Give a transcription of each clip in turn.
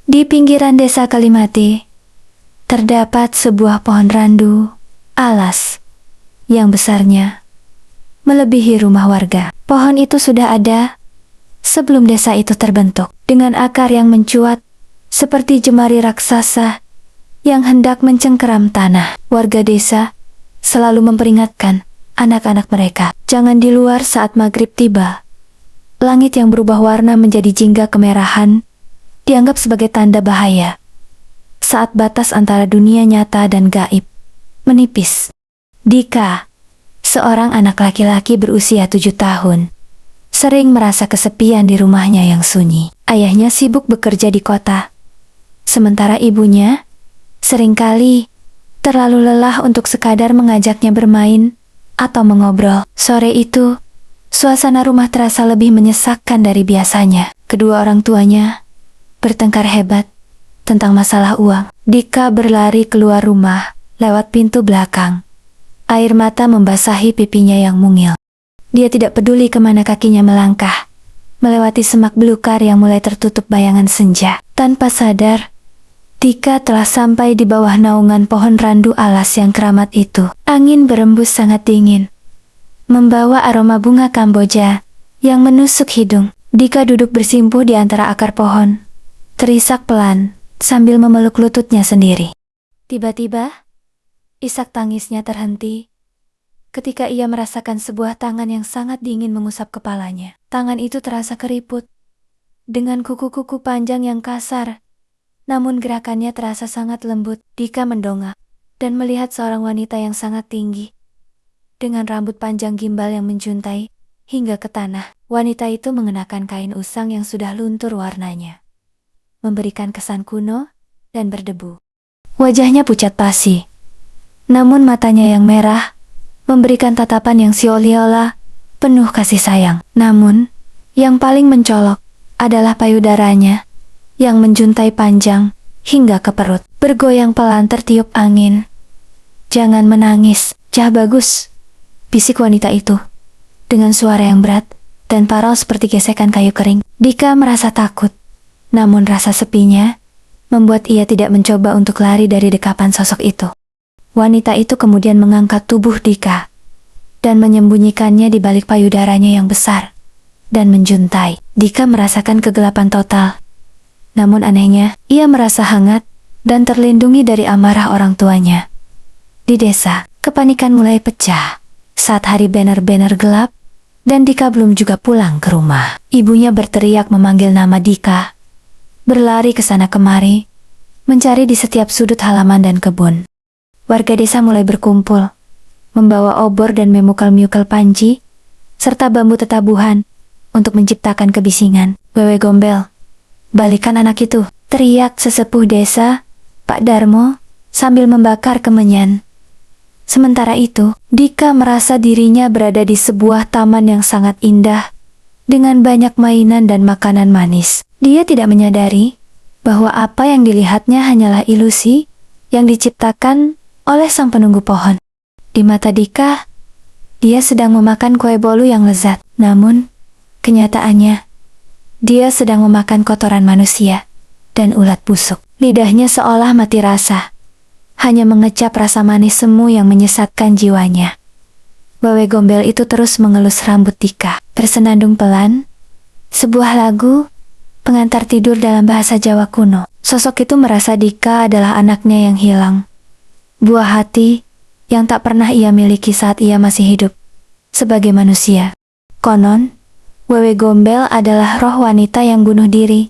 Di pinggiran desa Kalimati, terdapat sebuah pohon randu alas yang besarnya melebihi rumah warga. Pohon itu sudah ada sebelum desa itu terbentuk, dengan akar yang mencuat seperti jemari raksasa yang hendak mencengkeram tanah. Warga desa selalu memperingatkan anak-anak mereka, jangan di luar saat maghrib tiba. Langit yang berubah warna menjadi jingga kemerahan dianggap sebagai tanda bahaya. Saat batas antara dunia nyata dan gaib menipis. Dika, seorang anak laki-laki berusia 7 tahun, sering merasa kesepian di rumahnya yang sunyi. Ayahnya sibuk bekerja di kota, sementara ibunya seringkali terlalu lelah untuk sekadar mengajaknya bermain atau mengobrol. Sore itu, suasana rumah terasa lebih menyesakkan dari biasanya. Kedua orang tuanya bertengkar hebat tentang masalah uang. Dika berlari keluar rumah lewat pintu belakang. Air mata membasahi pipinya yang mungil. Dia tidak peduli kemana kakinya melangkah, melewati semak belukar yang mulai tertutup bayangan senja. Tanpa sadar, Dika telah sampai di bawah naungan pohon randu alas yang keramat itu. Angin berembus sangat dingin, membawa aroma bunga Kamboja yang menusuk hidung. Dika duduk bersimpuh di antara akar pohon, terisak pelan sambil memeluk lututnya sendiri. Tiba-tiba, isak tangisnya terhenti ketika ia merasakan sebuah tangan yang sangat dingin mengusap kepalanya. Tangan itu terasa keriput, dengan kuku-kuku panjang yang kasar, namun gerakannya terasa sangat lembut. Dika mendongak dan melihat seorang wanita yang sangat tinggi, dengan rambut panjang gimbal yang menjuntai hingga ke tanah. Wanita itu mengenakan kain usang yang sudah luntur warnanya, memberikan kesan kuno dan berdebu. Wajahnya pucat pasi, namun matanya yang merah memberikan tatapan yang seolah-olah penuh kasih sayang. Namun, yang paling mencolok adalah payudaranya yang menjuntai panjang hingga ke perut, bergoyang pelan tertiup angin. "Jangan menangis, Cah Bagus," bisik wanita itu dengan suara yang berat dan parau seperti gesekan kayu kering. Dika merasa takut, namun rasa sepinya membuat ia tidak mencoba untuk lari dari dekapan sosok itu. Wanita itu kemudian mengangkat tubuh Dika dan menyembunyikannya di balik payudaranya yang besar dan menjuntai. Dika merasakan kegelapan total, namun anehnya, ia merasa hangat dan terlindungi dari amarah orang tuanya. Di desa, kepanikan mulai pecah saat hari benar-benar gelap dan Dika belum juga pulang ke rumah. Ibunya berteriak memanggil nama Dika, berlari ke sana kemari, mencari di setiap sudut halaman dan kebun. Warga desa mulai berkumpul, membawa obor dan memukul-mukul panci, serta bambu tetabuhan untuk menciptakan kebisingan. "Wewe Gombel, balikan anak itu!" teriak sesepuh desa, Pak Darmo, sambil membakar kemenyan. Sementara itu, Dika merasa dirinya berada di sebuah taman yang sangat indah, dengan banyak mainan dan makanan manis. Dia tidak menyadari bahwa apa yang dilihatnya hanyalah ilusi yang diciptakan oleh sang penunggu pohon. Di mata Dika, dia sedang memakan kue bolu yang lezat. Namun, kenyataannya, dia sedang memakan kotoran manusia dan ulat busuk. Lidahnya seolah mati rasa, hanya mengecap rasa manis semu yang menyesatkan jiwanya. Wewe Gombel itu terus mengelus rambut Dika. Tersenandung pelan, sebuah lagu pengantar tidur dalam bahasa Jawa kuno. Sosok itu merasa Dika adalah anaknya yang hilang, buah hati yang tak pernah ia miliki saat ia masih hidup sebagai manusia. Konon, Wewe Gombel adalah roh wanita yang bunuh diri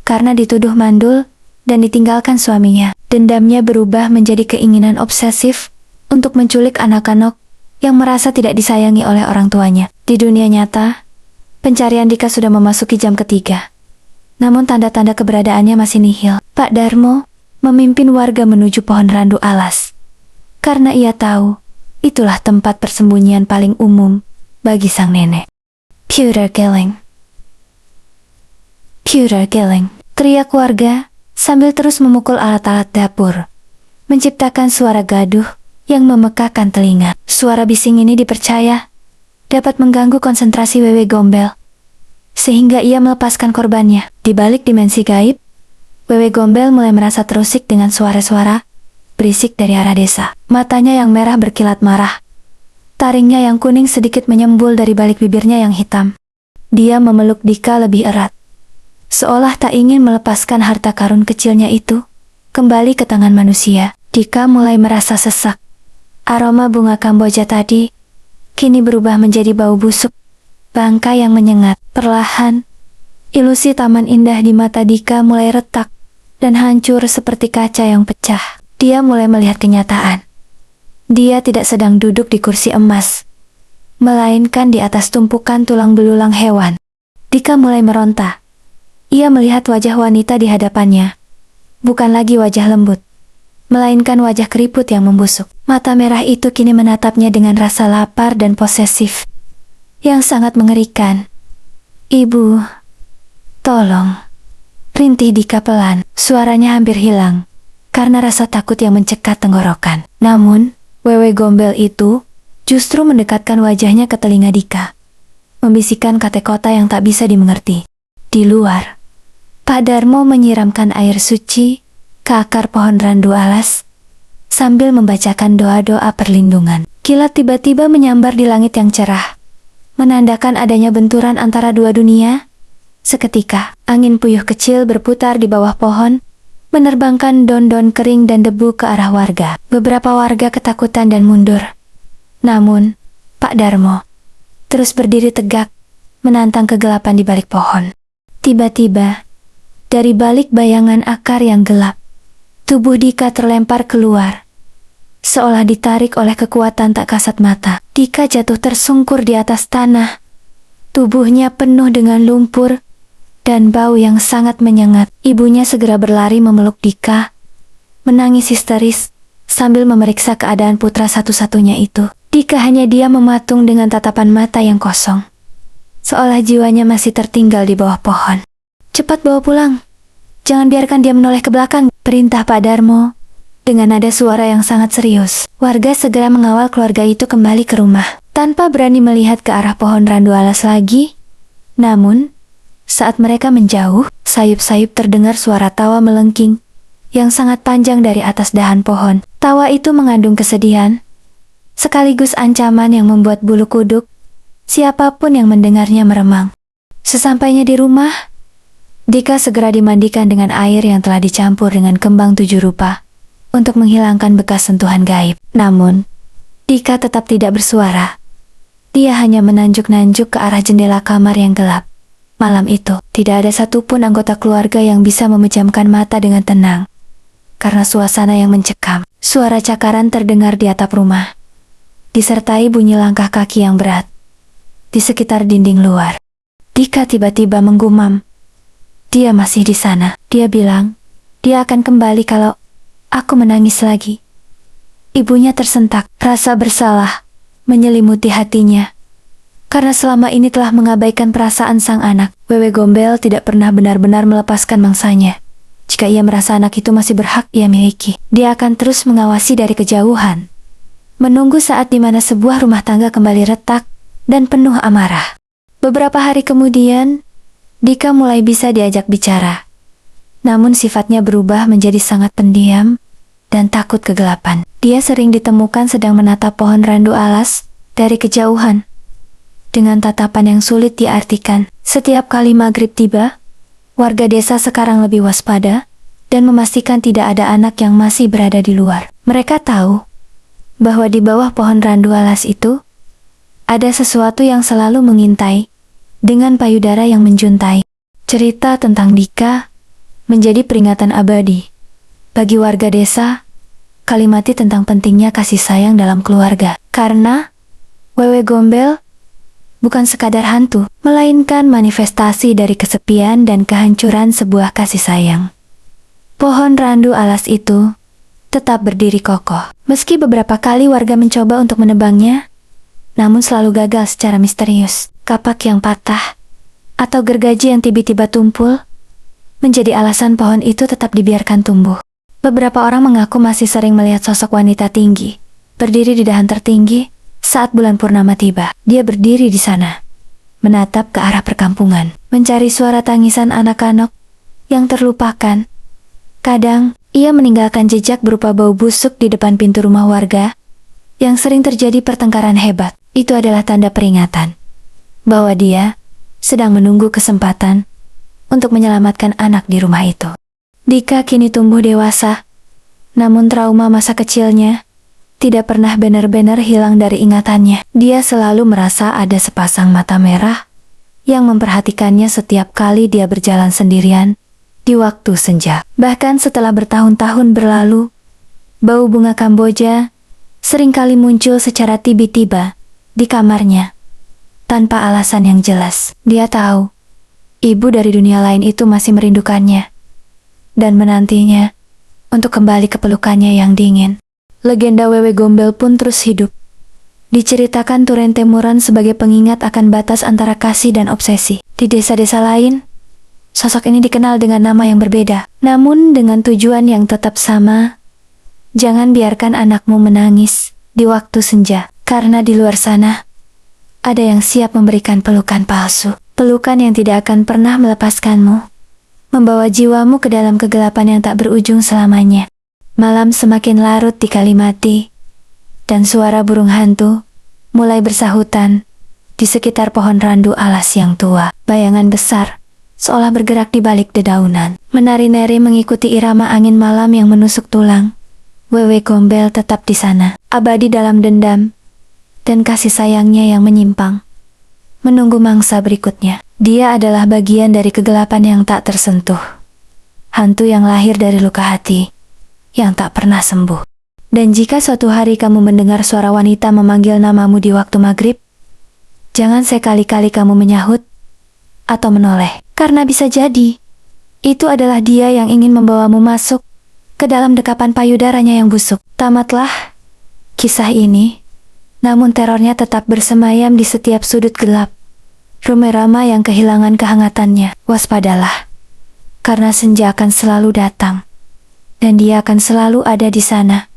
karena dituduh mandul dan ditinggalkan suaminya. Dendamnya berubah menjadi keinginan obsesif untuk menculik anak-anak yang merasa tidak disayangi oleh orang tuanya. Di dunia nyata, pencarian Dika sudah memasuki jam ketiga, namun tanda-tanda keberadaannya masih nihil. Pak Darmo memimpin warga menuju pohon randu alas, karena ia tahu itulah tempat persembunyian paling umum bagi sang nenek. "Pewter killing, pewter killing," teriak warga sambil terus memukul alat-alat dapur, menciptakan suara gaduh yang memekakkan telinga. Suara bising ini dipercaya dapat mengganggu konsentrasi Wewe Gombel, sehingga ia melepaskan korbannya. Di balik dimensi gaib, Wewe Gombel mulai merasa terusik dengan suara-suara berisik dari arah desa. Matanya yang merah berkilat marah. Taringnya yang kuning sedikit menyembul dari balik bibirnya yang hitam. Dia memeluk Dika lebih erat, seolah tak ingin melepaskan harta karun kecilnya itu kembali ke tangan manusia. Dika mulai merasa sesak. Aroma bunga Kamboja tadi kini berubah menjadi bau busuk, bangkai yang menyengat. Perlahan, ilusi taman indah di mata Dika mulai retak dan hancur seperti kaca yang pecah. Dia mulai melihat kenyataan. Dia tidak sedang duduk di kursi emas, melainkan di atas tumpukan tulang belulang hewan. Dika mulai meronta. Ia melihat wajah wanita di hadapannya. Bukan lagi wajah lembut, melainkan wajah keriput yang membusuk. Mata merah itu kini menatapnya dengan rasa lapar dan posesif yang sangat mengerikan. "Ibu, tolong," rintih Dika pelan. Suaranya hampir hilang karena rasa takut yang mencekat tenggorokan. Namun, Wewe Gombel itu justru mendekatkan wajahnya ke telinga Dika, membisikkan kata-kata yang tak bisa dimengerti. Di luar, Pak Darmo menyiramkan air suci ke akar pohon randu alas sambil membacakan doa-doa perlindungan. Kilat tiba-tiba menyambar di langit yang cerah, menandakan adanya benturan antara dua dunia. Seketika, angin puyuh kecil berputar di bawah pohon, menerbangkan daun-daun kering dan debu ke arah warga. Beberapa warga ketakutan dan mundur. Namun, Pak Darmo terus berdiri tegak, menantang kegelapan di balik pohon. Tiba-tiba, dari balik bayangan akar yang gelap, tubuh Dika terlempar keluar, seolah ditarik oleh kekuatan tak kasat mata. Dika jatuh tersungkur di atas tanah. Tubuhnya penuh dengan lumpur dan bau yang sangat menyengat. Ibunya segera berlari memeluk Dika, menangis histeris sambil memeriksa keadaan putra satu-satunya itu. Dika hanya diam mematung dengan tatapan mata yang kosong, seolah jiwanya masih tertinggal di bawah pohon. "Cepat bawa pulang. Jangan biarkan dia menoleh ke belakang," perintah Pak Darmo dengan nada suara yang sangat serius. Warga segera mengawal keluarga itu kembali ke rumah, tanpa berani melihat ke arah pohon randu alas lagi. Namun, saat mereka menjauh, sayup-sayup terdengar suara tawa melengking yang sangat panjang dari atas dahan pohon. Tawa itu mengandung kesedihan, sekaligus ancaman yang membuat bulu kuduk siapapun yang mendengarnya meremang. Sesampainya di rumah, Dika segera dimandikan dengan air yang telah dicampur dengan kembang 7 rupa untuk menghilangkan bekas sentuhan gaib. Namun, Dika tetap tidak bersuara. Dia hanya menanjuk-nanjuk ke arah jendela kamar yang gelap. Malam itu, tidak ada satupun anggota keluarga yang bisa memejamkan mata dengan tenang, karena suasana yang mencekam. Suara cakaran terdengar di atap rumah, disertai bunyi langkah kaki yang berat di sekitar dinding luar. Dika tiba-tiba menggumam. Dia masih di sana. Dia bilang, dia akan kembali kalau aku menangis lagi. Ibunya tersentak. Rasa bersalah menyelimuti hatinya, karena selama ini telah mengabaikan perasaan sang anak. Wewe Gombel tidak pernah benar-benar melepaskan mangsanya. Jika ia merasa anak itu masih berhak ia miliki, dia akan terus mengawasi dari kejauhan, menunggu saat di mana sebuah rumah tangga kembali retak dan penuh amarah. Beberapa hari kemudian, Dika mulai bisa diajak bicara. Namun sifatnya berubah menjadi sangat pendiam dan takut kegelapan. Dia sering ditemukan sedang menatap pohon randu alas dari kejauhan, dengan tatapan yang sulit diartikan. Setiap kali maghrib tiba, warga desa sekarang lebih waspada dan memastikan tidak ada anak yang masih berada di luar. Mereka tahu bahwa di bawah pohon randu alas itu ada sesuatu yang selalu mengintai dengan payudara yang menjuntai. Cerita tentang Dika menjadi peringatan abadi bagi warga desa Kalimati tentang pentingnya kasih sayang dalam keluarga. Karena Wewe Gombel bukan sekadar hantu, melainkan manifestasi dari kesepian dan kehancuran sebuah kasih sayang. Pohon randu alas itu tetap berdiri kokoh. Meski beberapa kali warga mencoba untuk menebangnya, namun selalu gagal secara misterius. Kapak yang patah atau gergaji yang tiba-tiba tumpul menjadi alasan pohon itu tetap dibiarkan tumbuh. Beberapa orang mengaku masih sering melihat sosok wanita tinggi berdiri di dahan tertinggi saat bulan purnama tiba. Dia berdiri di sana, menatap ke arah perkampungan, mencari suara tangisan anak-anak yang terlupakan Kadang, ia meninggalkan jejak berupa bau busuk di depan pintu rumah warga, yang sering terjadi pertengkaran hebat. Itu adalah tanda peringatan bahwa dia sedang menunggu kesempatan untuk menyelamatkan anak di rumah itu. Dika kini tumbuh dewasa, namun trauma masa kecilnya tidak pernah benar-benar hilang dari ingatannya. Dia selalu merasa ada sepasang mata merah yang memperhatikannya setiap kali dia berjalan sendirian di waktu senja. Bahkan setelah bertahun-tahun berlalu, bau bunga Kamboja seringkali muncul secara tiba-tiba di kamarnya tanpa alasan yang jelas. Dia tahu ibu dari dunia lain itu masih merindukannya dan menantinya untuk kembali ke pelukannya yang dingin. Legenda Wewe Gombel pun terus hidup. Diceritakan Turen Temuran sebagai pengingat akan batas antara kasih dan obsesi. Di desa-desa lain, sosok ini dikenal dengan nama yang berbeda, namun dengan tujuan yang tetap sama. Jangan biarkan anakmu menangis di waktu senja, karena di luar sana ada yang siap memberikan pelukan palsu, pelukan yang tidak akan pernah melepaskanmu, membawa jiwamu ke dalam kegelapan yang tak berujung selamanya. Malam semakin larut di Kalimati, dan suara burung hantu mulai bersahutan di sekitar pohon randu alas yang tua. Bayangan besar seolah bergerak di balik dedaunan, menari-nari mengikuti irama angin malam yang menusuk tulang. Wewe Gombel tetap di sana, abadi dalam dendam dan kasih sayangnya yang menyimpang, menunggu mangsa berikutnya. Dia adalah bagian dari kegelapan yang tak tersentuh, hantu yang lahir dari luka hati yang tak pernah sembuh. Dan jika suatu hari kamu mendengar suara wanita memanggil namamu di waktu maghrib, jangan sekali-kali kamu menyahut atau menoleh, karena bisa jadi itu adalah dia yang ingin membawamu masuk ke dalam dekapan payudaranya yang busuk. Tamatlah kisah ini, namun terornya tetap bersemayam di setiap sudut gelap. Rumerama yang kehilangan kehangatannya. Waspadalah, karena senja akan selalu datang, dan dia akan selalu ada di sana,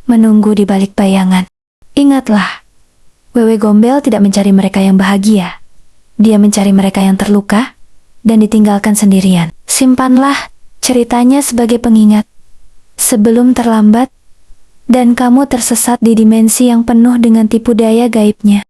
menunggu di balik bayangan. Ingatlah, Wewe Gombel tidak mencari mereka yang bahagia. Dia mencari mereka yang terluka dan ditinggalkan sendirian. Simpanlah ceritanya sebagai pengingat sebelum terlambat dan kamu tersesat di dimensi yang penuh dengan tipu daya gaibnya.